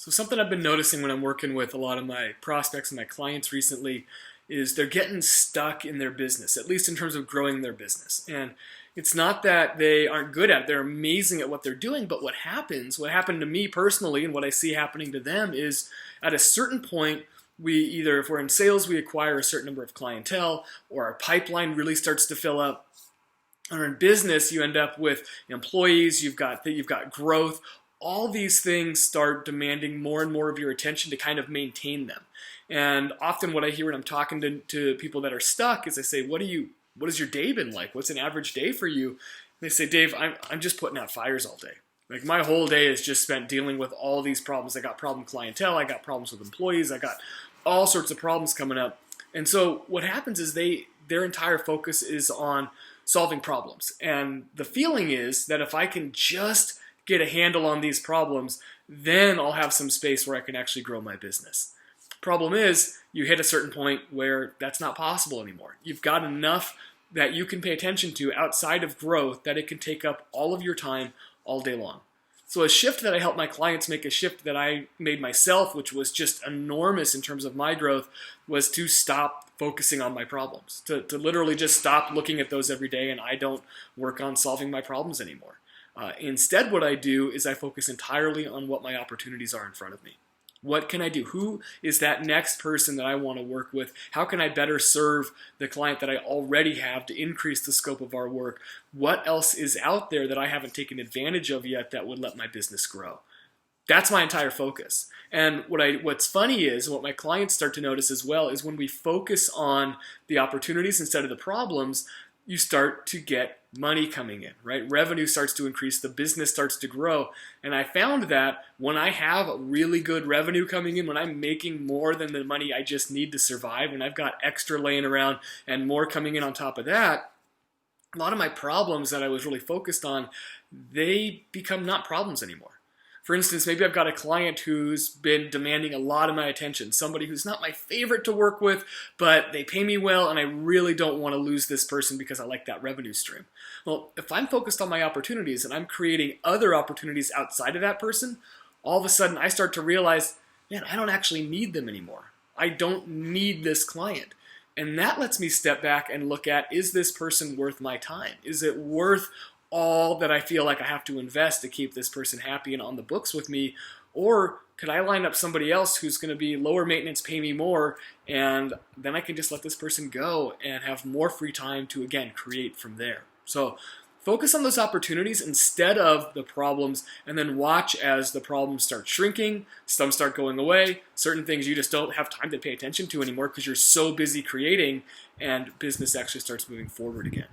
So something I've been noticing when I'm working with a lot of my prospects and my clients recently is they're getting stuck in their business, at least in terms of growing their business. And it's not that they aren't good at it, they're amazing at what they're doing, but what happened to me personally and what I see happening to them is at a certain point, if we're in sales, we acquire a certain number of clientele, or our pipeline really starts to fill up. Or in business, you end up with employees, you've got growth. All these things start demanding more and more of your attention to kind of maintain them. And often what I hear when I'm talking to people that are stuck is I say, what has your day been like? What's an average day for you? And they say, Dave, I'm just putting out fires all day. Like my whole day is just spent dealing with all these problems. I got problem clientele, I got problems with employees, I got all sorts of problems coming up. And so what happens is their entire focus is on solving problems. And the feeling is that if I can just get a handle on these problems, then I'll have some space where I can actually grow my business. Problem is, you hit a certain point where that's not possible anymore. You've got enough that you can pay attention to outside of growth that it can take up all of your time all day long. So a shift that I help my clients make, a shift that I made myself, which was just enormous in terms of my growth, was to stop focusing on my problems, to literally just stop looking at those every day, and I don't work on solving my problems anymore. Instead, what I do is I focus entirely on what my opportunities are in front of me. What can I do? Who is that next person that I want to work with? How can I better serve the client that I already have to increase the scope of our work? What else is out there that I haven't taken advantage of yet that would let my business grow? That's my entire focus. And what's funny is, what my clients start to notice as well, is when we focus on the opportunities instead of the problems, you start to get money coming in, right? Revenue starts to increase, the business starts to grow. And I found that when I have really good revenue coming in, when I'm making more than the money I just need to survive, when I've got extra laying around and more coming in on top of that, a lot of my problems that I was really focused on, they become not problems anymore. For instance, maybe I've got a client who's been demanding a lot of my attention, somebody who's not my favorite to work with, but they pay me well, and I really don't want to lose this person because I like that revenue stream. Well, if I'm focused on my opportunities and I'm creating other opportunities outside of that person, all of a sudden I start to realize, man, I don't actually need them anymore. I don't need this client. And that lets me step back and look at, is this person worth my time? Is it worth all that I feel like I have to invest to keep this person happy and on the books with me? Or could I line up somebody else who's going to be lower maintenance, pay me more, and then I can just let this person go and have more free time to, again, create from there. So focus on those opportunities instead of the problems, and then watch as the problems start shrinking, some start going away, certain things you just don't have time to pay attention to anymore because you're so busy creating, and business actually starts moving forward again.